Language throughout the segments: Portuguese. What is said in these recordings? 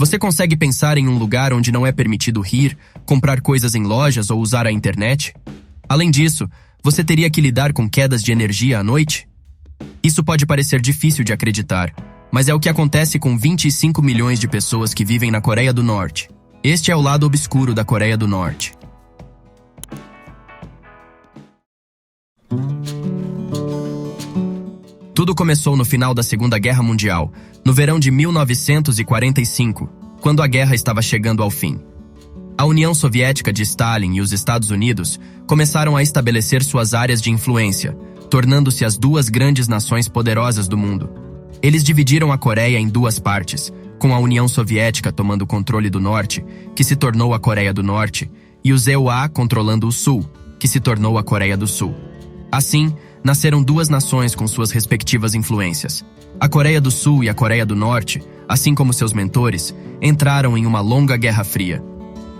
Você consegue pensar em um lugar onde não é permitido rir, comprar coisas em lojas ou usar a internet? Além disso, você teria que lidar com quedas de energia à noite? Isso pode parecer difícil de acreditar, mas é o que acontece com 25 milhões de pessoas que vivem na Coreia do Norte. Este é o lado obscuro da Coreia do Norte. Tudo começou no final da Segunda Guerra Mundial, no verão de 1945, quando a guerra estava chegando ao fim. A União Soviética de Stalin e os Estados Unidos começaram a estabelecer suas áreas de influência, tornando-se as duas grandes nações poderosas do mundo. Eles dividiram a Coreia em duas partes, com a União Soviética tomando o controle do Norte, que se tornou a Coreia do Norte, e os EUA controlando o Sul, que se tornou a Coreia do Sul. Assim, nasceram duas nações com suas respectivas influências. A Coreia do Sul e a Coreia do Norte, assim como seus mentores, entraram em uma longa Guerra Fria.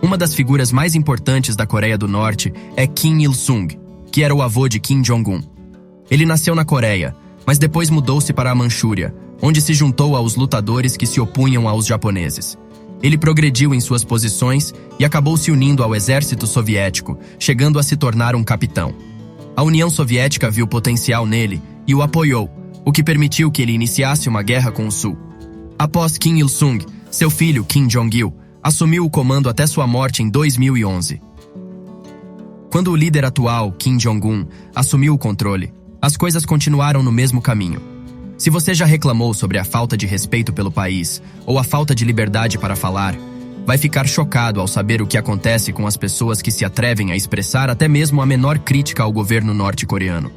Uma das figuras mais importantes da Coreia do Norte é Kim Il-sung, que era o avô de Kim Jong-un. Ele nasceu na Coreia, mas depois mudou-se para a Manchúria, onde se juntou aos lutadores que se opunham aos japoneses. Ele progrediu em suas posições e acabou se unindo ao exército soviético, chegando a se tornar um capitão. A União Soviética viu potencial nele e o apoiou, o que permitiu que ele iniciasse uma guerra com o Sul. Após Kim Il-sung, seu filho Kim Jong-il assumiu o comando até sua morte em 2011. Quando o líder atual, Kim Jong-un, assumiu o controle, as coisas continuaram no mesmo caminho. Se você já reclamou sobre a falta de respeito pelo país ou a falta de liberdade para falar, vai ficar chocado ao saber o que acontece com as pessoas que se atrevem a expressar até mesmo a menor crítica ao governo norte-coreano.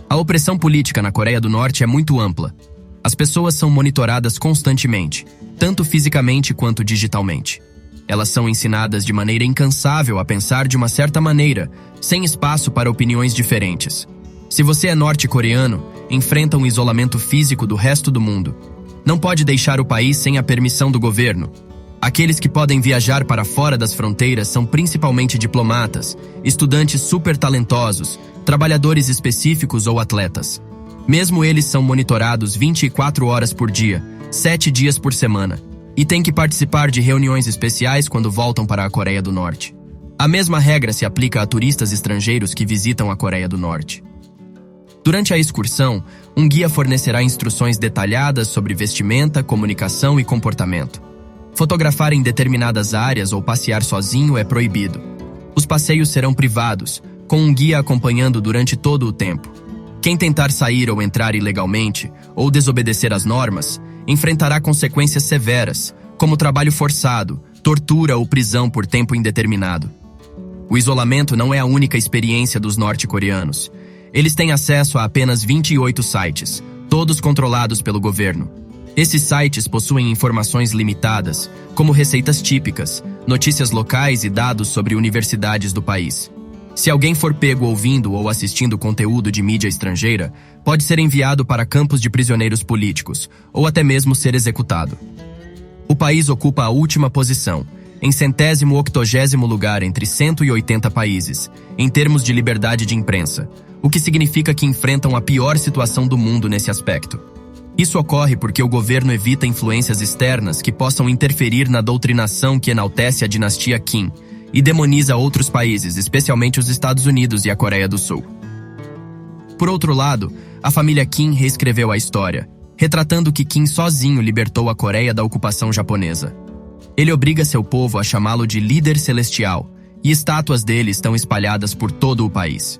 A opressão política na Coreia do Norte é muito ampla. As pessoas são monitoradas constantemente, tanto fisicamente quanto digitalmente. Elas são ensinadas de maneira incansável a pensar de uma certa maneira, sem espaço para opiniões diferentes. Se você é norte-coreano, enfrenta um isolamento físico do resto do mundo. Não pode deixar o país sem a permissão do governo. Aqueles que podem viajar para fora das fronteiras são principalmente diplomatas, estudantes super talentosos, trabalhadores específicos ou atletas. Mesmo eles são monitorados 24 horas por dia, 7 dias por semana, e têm que participar de reuniões especiais quando voltam para a Coreia do Norte. A mesma regra se aplica a turistas estrangeiros que visitam a Coreia do Norte. Durante a excursão, um guia fornecerá instruções detalhadas sobre vestimenta, comunicação e comportamento. Fotografar em determinadas áreas ou passear sozinho é proibido. Os passeios serão privados, com um guia acompanhando durante todo o tempo. Quem tentar sair ou entrar ilegalmente, ou desobedecer às normas, enfrentará consequências severas, como trabalho forçado, tortura ou prisão por tempo indeterminado. O isolamento não é a única experiência dos norte-coreanos. Eles têm acesso a apenas 28 sites, todos controlados pelo governo. Esses sites possuem informações limitadas, como receitas típicas, notícias locais e dados sobre universidades do país. Se alguém for pego ouvindo ou assistindo conteúdo de mídia estrangeira, pode ser enviado para campos de prisioneiros políticos, ou até mesmo ser executado. O país ocupa a última posição, em 180º lugar entre 180 países, em termos de liberdade de imprensa, o que significa que enfrentam a pior situação do mundo nesse aspecto. Isso ocorre porque o governo evita influências externas que possam interferir na doutrinação que enaltece a dinastia Kim e demoniza outros países, especialmente os Estados Unidos e a Coreia do Sul. Por outro lado, a família Kim reescreveu a história, retratando que Kim sozinho libertou a Coreia da ocupação japonesa. Ele obriga seu povo a chamá-lo de líder celestial, e estátuas dele estão espalhadas por todo o país.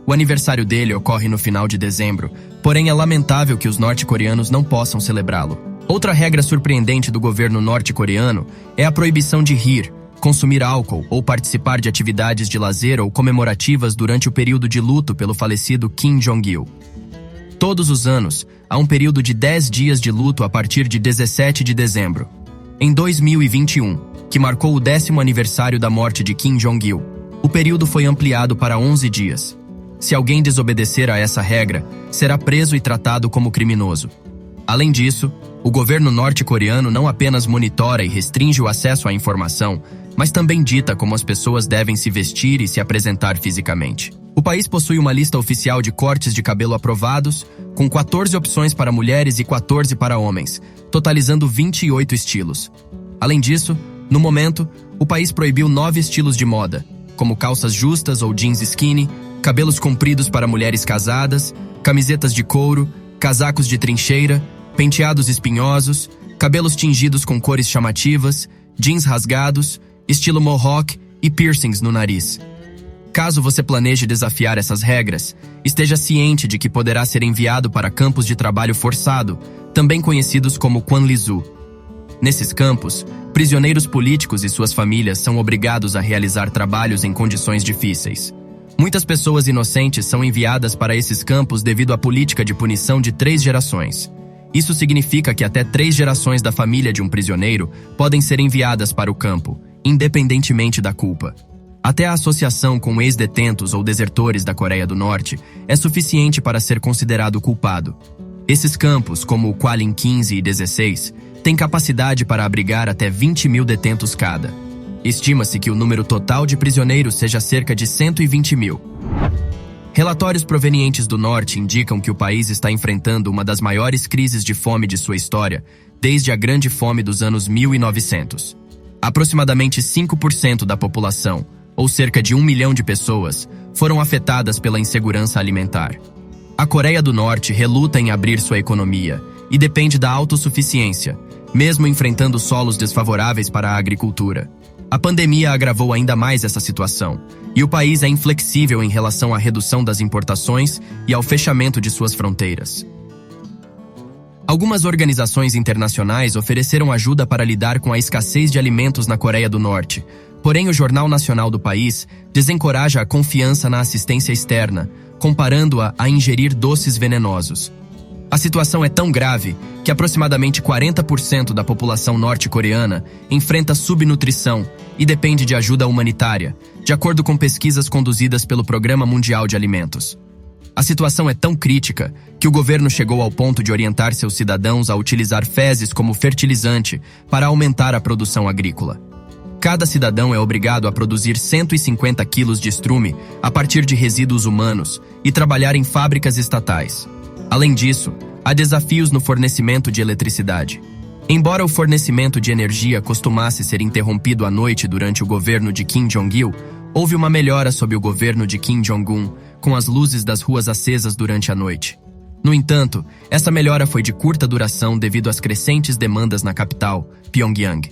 O aniversário dele ocorre no final de dezembro, porém é lamentável que os norte-coreanos não possam celebrá-lo. Outra regra surpreendente do governo norte-coreano é a proibição de rir, consumir álcool ou participar de atividades de lazer ou comemorativas durante o período de luto pelo falecido Kim Jong-il. Todos os anos, há um período de 10 dias de luto a partir de 17 de dezembro. Em 2021, que marcou o 10º aniversário da morte de Kim Jong-il, o período foi ampliado para 11 dias. Se alguém desobedecer a essa regra, será preso e tratado como criminoso. Além disso, o governo norte-coreano não apenas monitora e restringe o acesso à informação, mas também dita como as pessoas devem se vestir e se apresentar fisicamente. O país possui uma lista oficial de cortes de cabelo aprovados, com 14 opções para mulheres e 14 para homens, totalizando 28 estilos. Além disso, no momento, o país proibiu 9 estilos de moda, como calças justas ou jeans skinny, cabelos compridos para mulheres casadas, camisetas de couro, casacos de trincheira, penteados espinhosos, cabelos tingidos com cores chamativas, jeans rasgados, estilo mohawk e piercings no nariz. Caso você planeje desafiar essas regras, esteja ciente de que poderá ser enviado para campos de trabalho forçado, também conhecidos como Kwanlizu. Nesses campos, prisioneiros políticos e suas famílias são obrigados a realizar trabalhos em condições difíceis. Muitas pessoas inocentes são enviadas para esses campos devido à política de punição de 3 gerações. Isso significa que até 3 gerações da família de um prisioneiro podem ser enviadas para o campo, independentemente da culpa. Até a associação com ex-detentos ou desertores da Coreia do Norte é suficiente para ser considerado culpado. Esses campos, como o Kwalin 15 e 16, têm capacidade para abrigar até 20 mil detentos cada. Estima-se que o número total de prisioneiros seja cerca de 120 mil. Relatórios provenientes do norte indicam que o país está enfrentando uma das maiores crises de fome de sua história desde a Grande Fome dos anos 1900. Aproximadamente 5% da população, ou cerca de 1 milhão de pessoas, foram afetadas pela insegurança alimentar. A Coreia do Norte reluta em abrir sua economia e depende da autossuficiência, mesmo enfrentando solos desfavoráveis para a agricultura. A pandemia agravou ainda mais essa situação, e o país é inflexível em relação à redução das importações e ao fechamento de suas fronteiras. Algumas organizações internacionais ofereceram ajuda para lidar com a escassez de alimentos na Coreia do Norte, porém o Jornal Nacional do país desencoraja a confiança na assistência externa, comparando-a a ingerir doces venenosos. A situação é tão grave que aproximadamente 40% da população norte-coreana enfrenta subnutrição e depende de ajuda humanitária, de acordo com pesquisas conduzidas pelo Programa Mundial de Alimentos. A situação é tão crítica que o governo chegou ao ponto de orientar seus cidadãos a utilizar fezes como fertilizante para aumentar a produção agrícola. Cada cidadão é obrigado a produzir 150 quilos de estrume a partir de resíduos humanos e trabalhar em fábricas estatais. Além disso, há desafios no fornecimento de eletricidade. Embora o fornecimento de energia costumasse ser interrompido à noite durante o governo de Kim Jong-il, houve uma melhora sob o governo de Kim Jong-un, com as luzes das ruas acesas durante a noite. No entanto, essa melhora foi de curta duração devido às crescentes demandas na capital, Pyongyang.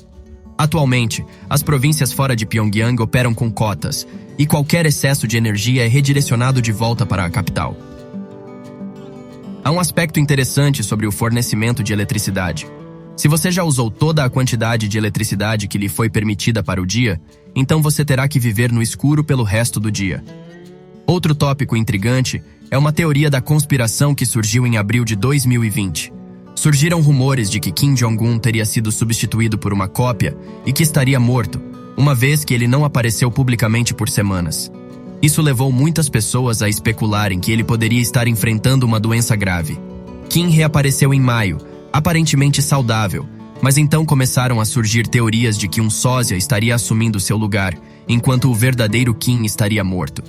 Atualmente, as províncias fora de Pyongyang operam com cotas, e qualquer excesso de energia é redirecionado de volta para a capital. Há um aspecto interessante sobre o fornecimento de eletricidade. Se você já usou toda a quantidade de eletricidade que lhe foi permitida para o dia, então você terá que viver no escuro pelo resto do dia. Outro tópico intrigante é uma teoria da conspiração que surgiu em abril de 2020. Surgiram rumores de que Kim Jong-un teria sido substituído por uma cópia e que estaria morto, uma vez que ele não apareceu publicamente por semanas. Isso levou muitas pessoas a especularem que ele poderia estar enfrentando uma doença grave. Kim reapareceu em maio, aparentemente saudável, mas então começaram a surgir teorias de que um sósia estaria assumindo seu lugar, enquanto o verdadeiro Kim estaria morto.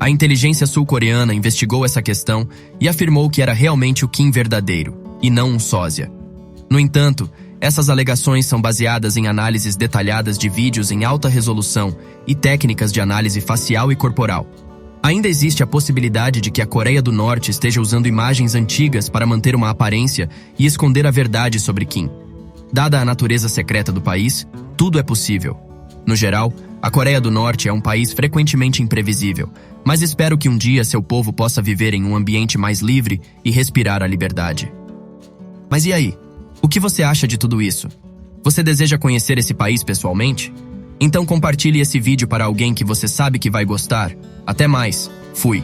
A inteligência sul-coreana investigou essa questão e afirmou que era realmente o Kim verdadeiro, e não um sósia. No entanto, essas alegações são baseadas em análises detalhadas de vídeos em alta resolução e técnicas de análise facial e corporal. Ainda existe a possibilidade de que a Coreia do Norte esteja usando imagens antigas para manter uma aparência e esconder a verdade sobre Kim. Dada a natureza secreta do país, tudo é possível. No geral, a Coreia do Norte é um país frequentemente imprevisível, mas espero que um dia seu povo possa viver em um ambiente mais livre e respirar a liberdade. Mas e aí? O que você acha de tudo isso? Você deseja conhecer esse país pessoalmente? Então compartilhe esse vídeo para alguém que você sabe que vai gostar. Até mais. Fui.